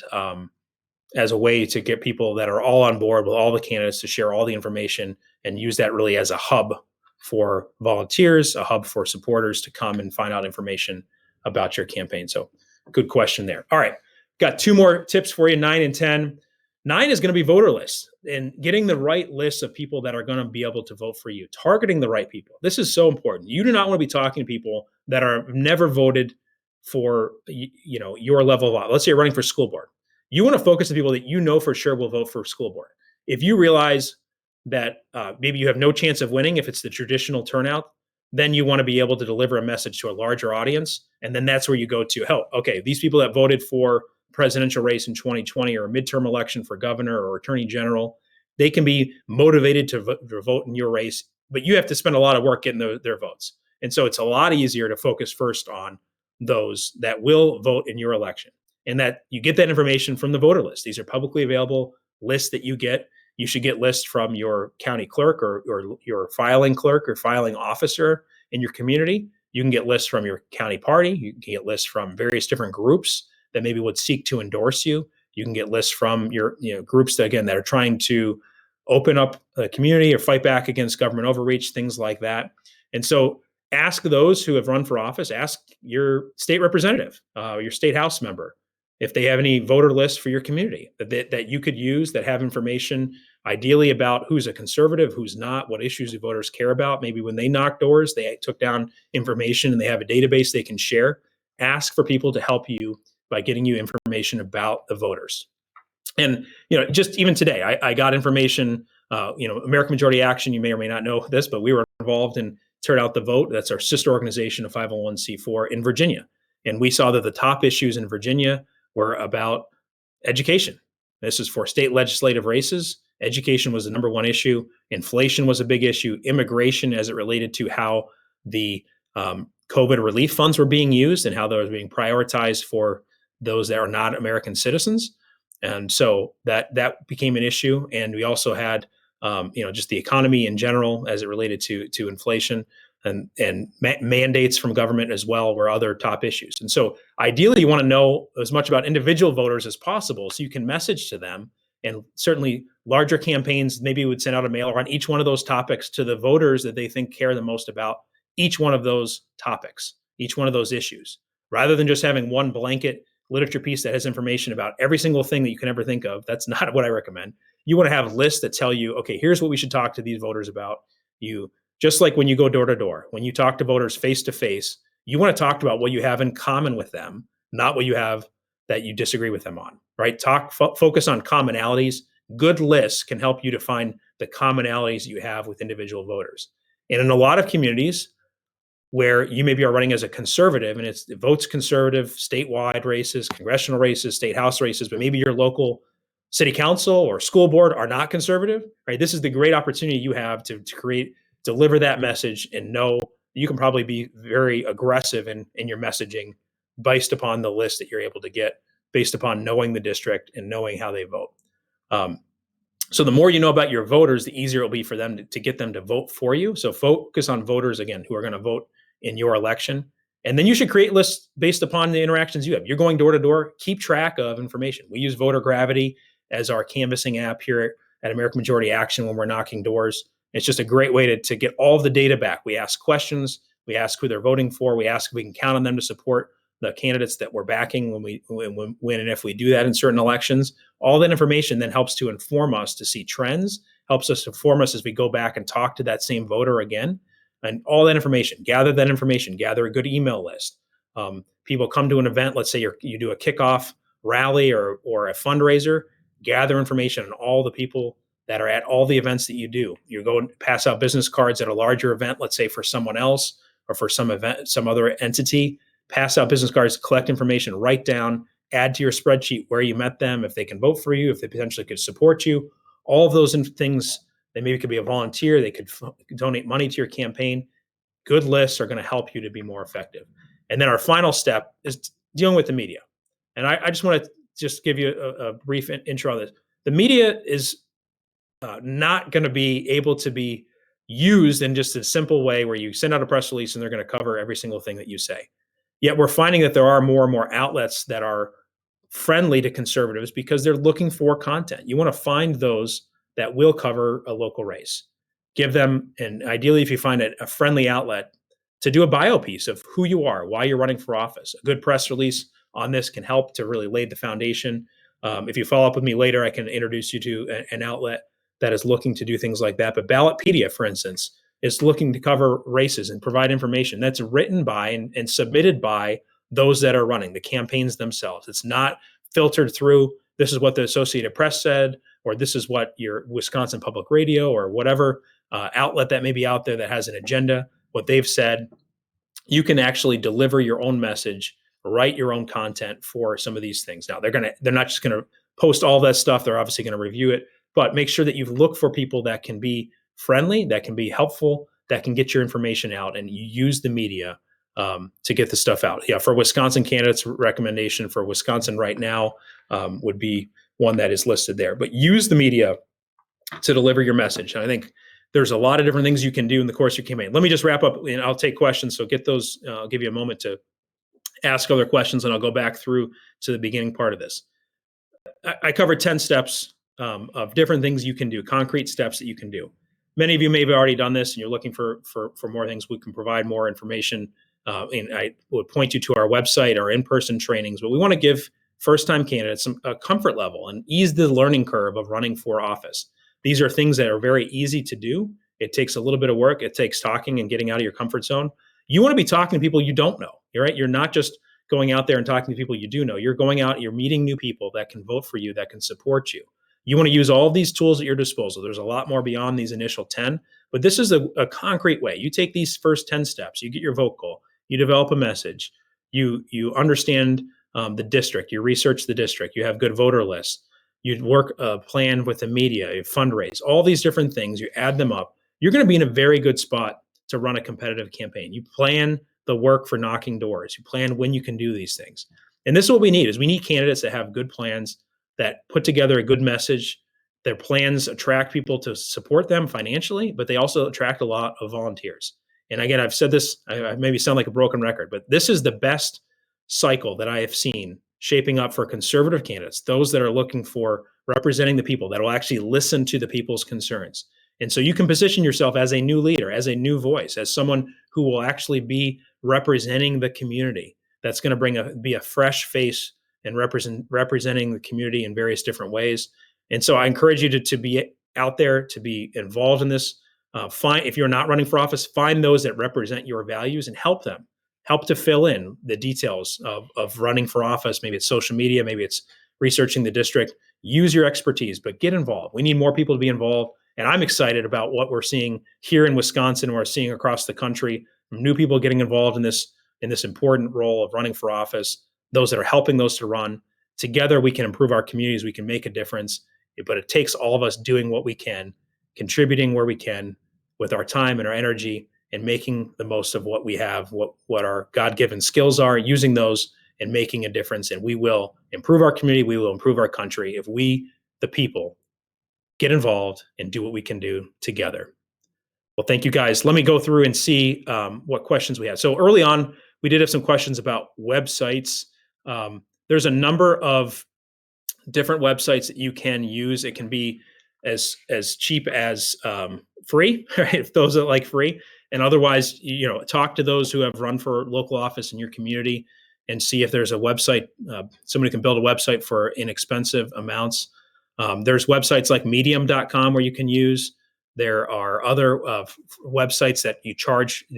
A: as a way to get people that are all on board with all the candidates to share all the information and use that really as a hub for volunteers, a hub for supporters to come and find out information about your campaign. So good question there. All right. Got 2 more tips for you, 9 and 10. 9 is going to be voter lists and getting the right list of people that are going to be able to vote for you, targeting the right people. This is so important. You do not want to be talking to people that are never voted for, your level of office. Let's say you're running for school board. You want to focus on people that you know for sure will vote for school board. If you realize that maybe you have no chance of winning if it's the traditional turnout, then you want to be able to deliver a message to a larger audience. And then that's where you go to, okay, these people that voted for presidential race in 2020 or a midterm election for governor or attorney general, they can be motivated to vote in your race, but you have to spend a lot of work getting their votes. And so it's a lot easier to focus first on those that will vote in your election, and that you get that information from the voter list. These are publicly available lists that you get. You should get lists from your county clerk or your filing clerk or filing officer in your community. You can get lists from your county party. You can get lists from various different groups that maybe would seek to endorse you. You can get lists from your groups that are trying to open up a community or fight back against government overreach, things like that. And so ask those who have run for office, ask your state representative, your state house member, if they have any voter lists for your community that you could use that have information. ideally about who's a conservative, who's not, what issues do voters care about. Maybe when they knock doors, they took down information and they have a database they can share. Ask for people to help you by getting you information about the voters. And just even today, I got information. American Majority Action. You may or may not know this, but we were involved in Turn Out the Vote. That's our sister organization, a 501c4 in Virginia, and we saw that the top issues in Virginia were about education. This is for state legislative races. Education was the number one issue. Inflation was a big issue. Immigration, as it related to how the COVID relief funds were being used and how they were being prioritized for those that are not American citizens. And so that became an issue. And we also had, just the economy in general as it related to inflation and mandates from government as well were other top issues. And so ideally, you want to know as much about individual voters as possible so you can message to them. And certainly larger campaigns maybe would send out a mailer on each one of those topics to the voters that they think care the most about each one of those topics, each one of those issues, rather than just having one blanket literature piece that has information about every single thing that you can ever think of. That's not what I recommend. You want to have lists that tell you, okay, here's what we should talk to these voters about. Just like when you go door to door, when you talk to voters face to face, you want to talk about what you have in common with them, not what you have that you disagree with them on, right? Focus on commonalities. Good lists can help you to find the commonalities you have with individual voters. And in a lot of communities where you maybe are running as a conservative and it votes conservative, statewide races, congressional races, state house races, but maybe your local city council or school board are not conservative, right? This is the great opportunity you have to deliver that message and know you can probably be very aggressive in your messaging based upon the list that you're able to get, based upon knowing the district and knowing how they vote. So the more you know about your voters, the easier it'll be for them to get them to vote for you. So focus on voters, again, who are going to vote in your election. And then you should create lists based upon the interactions you have. You're going door to door, keep track of information. We use Voter Gravity as our canvassing app here at American Majority Action when we're knocking doors. It's just a great way to get all of the data back. We ask questions, we ask who they're voting for, we ask if we can count on them to support the candidates that we're backing when and if we do that in certain elections. All that information then helps to inform us to see trends, helps us inform us as we go back and talk to that same voter again. And all that information, gather a good email list. People come to an event, let's say you do a kickoff rally or a fundraiser, gather information on all the people that are at all the events that you do. You go and pass out business cards at a larger event, let's say for someone else or for some event, some other entity. Pass out business cards, collect information, write down, add to your spreadsheet where you met them, if they can vote for you, if they potentially could support you. All of those things, they maybe could be a volunteer, they could donate money to your campaign. Good lists are going to help you to be more effective. And then our final step is dealing with the media. And I just want to give you a brief intro on this. The media is not going to be able to be used in just a simple way where you send out a press release and they're going to cover every single thing that you say. Yet we're finding that there are more and more outlets that are friendly to conservatives because they're looking for content. You want to find those that will cover a local race. Give them, and ideally if you find a friendly outlet, to do a bio piece of who you are, why you're running for office. A good press release on this can help to really lay the foundation. If you follow up with me later, I can introduce you to an outlet that is looking to do things like that. But Ballotpedia, for instance, is looking to cover races and provide information that's written by and submitted by those that are running, the campaigns themselves. It's not filtered through, this is what the Associated Press said, or this is what your Wisconsin Public Radio or whatever outlet that may be out there that has an agenda, what they've said. You can actually deliver your own message, write your own content for some of these things. Now, they're not just going to post all that stuff. They're obviously going to review it, but make sure that you look for people that can be friendly, that can be helpful, that can get your information out, and you use the media to get the stuff out. Yeah, for Wisconsin candidates, recommendation for Wisconsin right now would be one that is listed there. But use the media to deliver your message. And I think there's a lot of different things you can do in the course of your campaign. Let me just wrap up, and I'll take questions. So get those. I'll give you a moment to ask other questions, and I'll go back through to the beginning part of this. I covered 10 steps of different things you can do, concrete steps that you can do. Many of you may have already done this and you're looking for more things. We can provide more information. And I would point you to our website, our in-person trainings, but we want to give first-time candidates a comfort level and ease the learning curve of running for office. These are things that are very easy to do. It takes a little bit of work. It takes talking and getting out of your comfort zone. You want to be talking to people you don't know. Right? You're not just going out there and talking to people you do know. You're going out, you're meeting new people that can vote for you, that can support you. You want to use all of these tools at your disposal. There's a lot more beyond these initial 10, but this is a concrete way. You take these first 10 steps, you get your vote goal, you develop a message, you understand the district, you research the district, you have good voter lists, you work a plan with the media, you fundraise, all these different things, you add them up. You're going to be in a very good spot to run a competitive campaign. You plan the work for knocking doors. You plan when you can do these things. And this is what we need is we need candidates that have good plans, that put together a good message. Their plans attract people to support them financially, but they also attract a lot of volunteers. And again, I've said this, I maybe sound like a broken record, but this is the best cycle that I have seen shaping up for conservative candidates, those that are looking for representing the people, that will actually listen to the people's concerns. And so you can position yourself as a new leader, as a new voice, as someone who will actually be representing the community. That's going to be a fresh face and representing the community in various different ways. And so I encourage you to be out there, to be involved in this. If you're not running for office, find those that represent your values and help them. Help to fill in the details of running for office. Maybe it's social media, maybe it's researching the district. Use your expertise, but get involved. We need more people to be involved. And I'm excited about what we're seeing here in Wisconsin, we're seeing across the country, new people getting involved in this important role of running for office, those that are helping those to run. Together, we can improve our communities, we can make a difference, but it takes all of us doing what we can, contributing where we can with our time and our energy, and making the most of what we have, what our God-given skills are, using those and making a difference. And we will improve our community, we will improve our country if we, the people, get involved and do what we can do together. Well, thank you guys. Let me go through and see what questions we have. So early on, we did have some questions about websites. There's a number of different websites that you can use. It can be as cheap as free, right? If those that like free, and otherwise, talk to those who have run for local office in your community and see if there's a website. Somebody can build a website for inexpensive amounts. There's websites like medium.com where you can use. There are other websites that they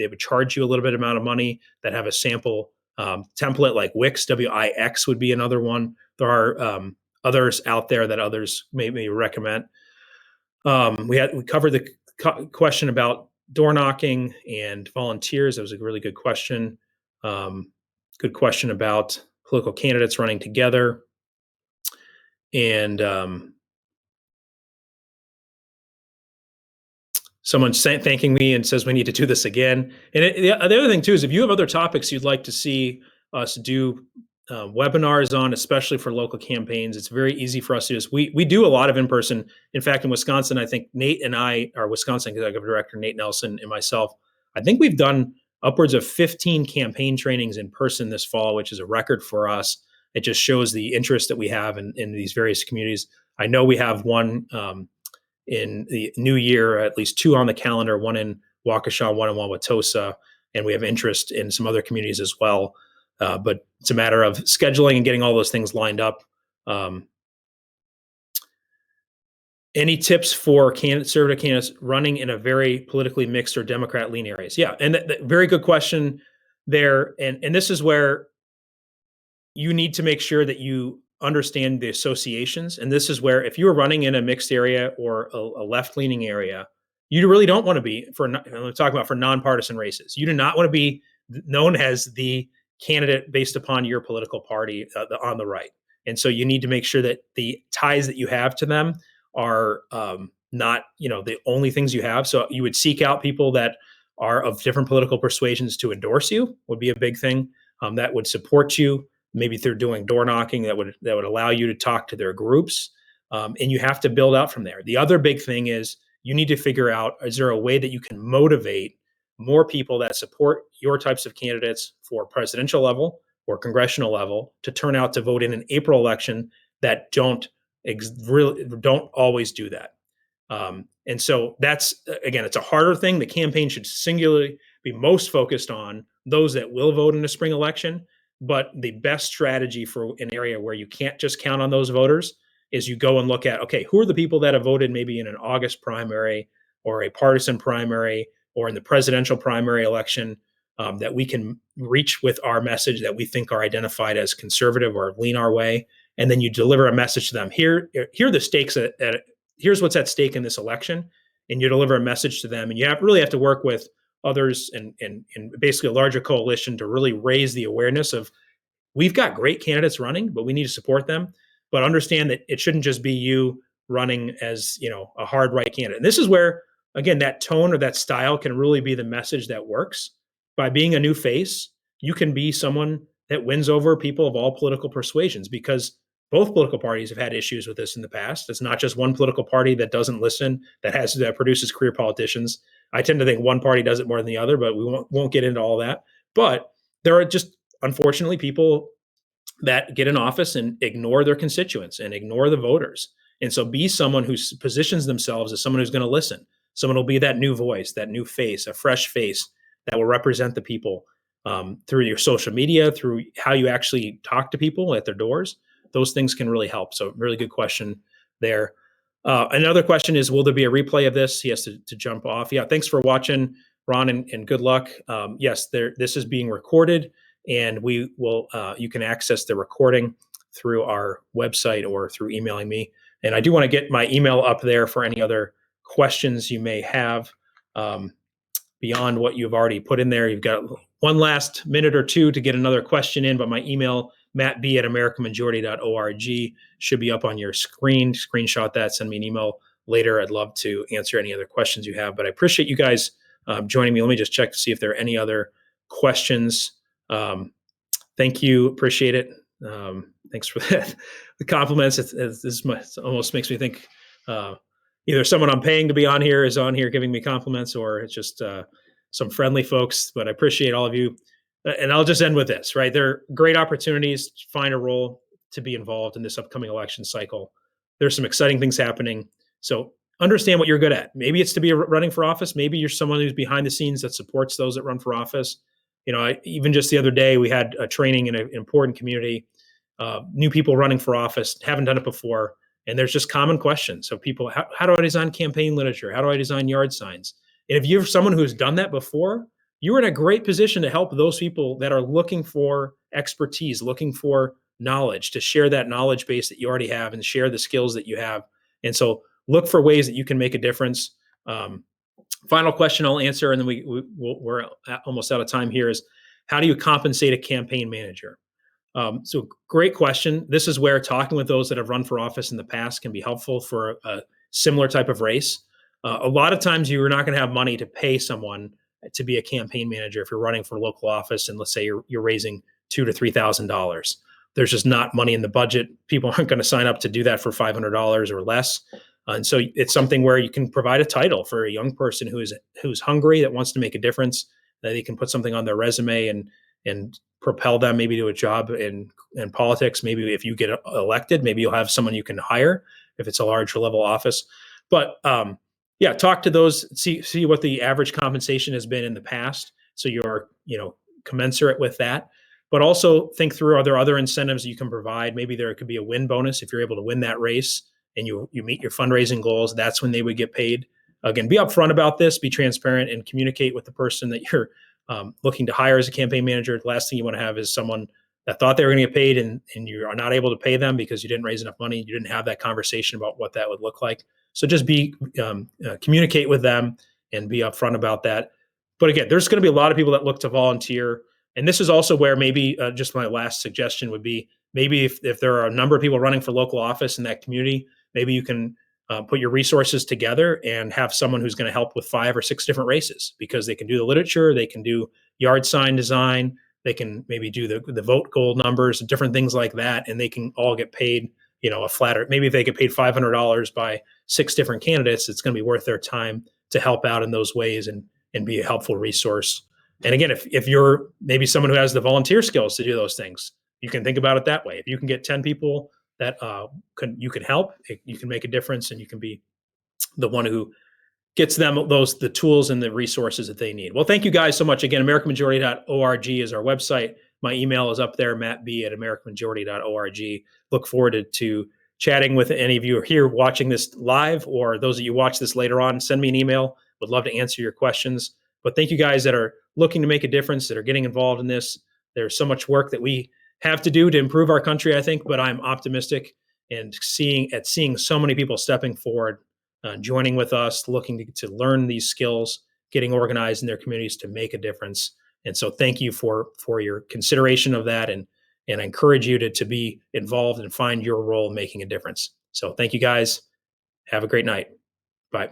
A: would charge you a little bit amount of money that have a sample template, like Wix, Wix would be another one. There are others out there that others may recommend. We covered the question about door knocking and volunteers. That was a really good question. Good question about political candidates running together. And someone's thanking me and says we need to do this again. And the other thing too is if you have other topics you'd like to see us do webinars on, especially for local campaigns, it's very easy for us to do this. We do a lot of in-person. In fact, in Wisconsin, I think Nate and I, our Wisconsin Executive Director, Nate Nelson, and myself, I think we've done upwards of 15 campaign trainings in person this fall, which is a record for us. It just shows the interest that we have in these various communities. I know we have one in the new year, at least 2 on the calendar, one in Waukesha, one in Wauwatosa, and we have interest in some other communities as well. But it's a matter of scheduling and getting all those things lined up. Any tips for conservative candidates running in a very politically mixed or Democrat-lean areas? Yeah, and very good question there. And this is where you need to make sure that you understand the associations. And this is where if you're running in a mixed area or a left-leaning area, you really don't want to be, I'm talking about for nonpartisan races, you do not want to be known as the candidate based upon your political party on the right. And so you need to make sure that the ties that you have to them are not, the only things you have. So you would seek out people that are of different political persuasions to endorse you, would be a big thing, that would support you. Maybe through doing door knocking, that would allow you to talk to their groups, and you have to build out from there. The other big thing is you need to figure out, is there a way that you can motivate more people that support your types of candidates for presidential level or congressional level to turn out to vote in an April election that don't always do that. And so that's, again, it's a harder thing. The campaign should singularly be most focused on those that will vote in a spring election. But the best strategy for an area where you can't just count on those voters is you go and look at, okay, who are the people that have voted maybe in an August primary or a partisan primary or in the presidential primary election, that we can reach with our message that we think are identified as conservative or lean our way. And then you deliver a message to them. Here are the stakes here's what's at stake in this election. And you deliver a message to them. And you really have to work with others and basically a larger coalition to really raise the awareness of, we've got great candidates running, but we need to support them. But understand that it shouldn't just be you running as, a hard right candidate. And this is where, again, that tone or that style can really be the message that works. By being a new face, you can be someone that wins over people of all political persuasions, because both political parties have had issues with this in the past. It's not just one political party that doesn't listen, that produces career politicians. I tend to think one party does it more than the other, but we won't get into all that. But there are just, unfortunately, people that get in office and ignore their constituents and ignore the voters. And so be someone who positions themselves as someone who's going to listen. Someone will be that new voice, that new face, a fresh face that will represent the people, through your social media, through how you actually talk to people at their doors. Those things can really help. So really good question there. Another question is, will there be a replay of this? He has to jump off. Yeah, thanks for watching, Ron, and good luck. Yes, this is being recorded, and we will. You can access the recording through our website or through emailing me. And I do want to get my email up there for any other questions you may have, beyond what you've already put in there. You've got one last minute or two to get another question in, but my email, mattb@americanmajority.org, should be up on your screen. Screenshot that, send me an email later. I'd love to answer any other questions you have, but I appreciate you guys joining me. Let me just check to see if there are any other questions. Thank you. Appreciate it. Thanks for that. The compliments. This almost makes me think either someone I'm paying to be on here is on here giving me compliments, or it's just some friendly folks. But I appreciate all of you. And I'll just end with this, right? There are great opportunities to find a role to be involved in this upcoming election cycle. There's some exciting things happening. So understand what you're good at. Maybe it's to be running for office. Maybe you're someone who's behind the scenes that supports those that run for office. Even just the other day, we had a training in an important community, new people running for office, haven't done it before. And there's just common questions. So people, how do I design campaign literature? How do I design yard signs? And if you're someone who's done that before, you're in a great position to help those people that are looking for expertise, looking for knowledge, to share that knowledge base that you already have and share the skills that you have. And so look for ways that you can make a difference. Final question I'll answer, and then we're almost out of time here, is how do you compensate a campaign manager? So great question. This is where talking with those that have run for office in the past can be helpful for a similar type of race. A lot of times you're not going to have money to pay someone to be a campaign manager if you're running for local office, and let's say you're raising $2,000 to $3,000. There's just not money in the budget. People aren't going to sign up to do that for $500 or less. And so it's something where you can provide a title for a young person who's hungry, that wants to make a difference, that they can put something on their resume and propel them maybe to a job in politics. Maybe if you get elected, maybe you'll have someone you can hire if it's a larger level office. But yeah, talk to those, see what the average compensation has been in the past, so you're commensurate with that. But also think through, are there other incentives you can provide? Maybe there could be a win bonus if you're able to win that race and you meet your fundraising goals. That's when they would get paid. Again, be upfront about this, be transparent, and communicate with the person that you're looking to hire as a campaign manager. The last thing you want to have is someone that thought they were going to get paid and you are not able to pay them because you didn't raise enough money. You didn't have that conversation about what that would look like. So just communicate with them and be upfront about that. But again, there's going to be a lot of people that look to volunteer. And this is also where maybe just my last suggestion would be, maybe if there are a number of people running for local office in that community, maybe you can put your resources together and have someone who's going to help with 5 or 6 different races, because they can do the literature, they can do yard sign design, they can maybe do the vote goal numbers, different things like that, and they can all get paid, a flatter. Maybe if they get paid $500 by 6 different candidates, it's going to be worth their time to help out in those ways and be a helpful resource. And again, if you're maybe someone who has the volunteer skills to do those things, you can think about it that way. If you can get 10 people that you can help, you can make a difference, and you can be the one who gets them the tools and the resources that they need. Well, thank you guys so much. Again, AmericanMajority.org is our website. My email is up there, mattb@AmericanMajority.org. Look forward to chatting with any of you who are here watching this live, or those of you watch this later on. Send me an email. Would love to answer your questions. But thank you guys that are looking to make a difference, that are getting involved in this. There's so much work that we have to do to improve our country, I think, but I'm optimistic and seeing so many people stepping forward, joining with us, looking to learn these skills, getting organized in their communities to make a difference. And so thank you for your consideration of that, and I encourage you to be involved and find your role making a difference. So thank you guys. Have a great night. Bye.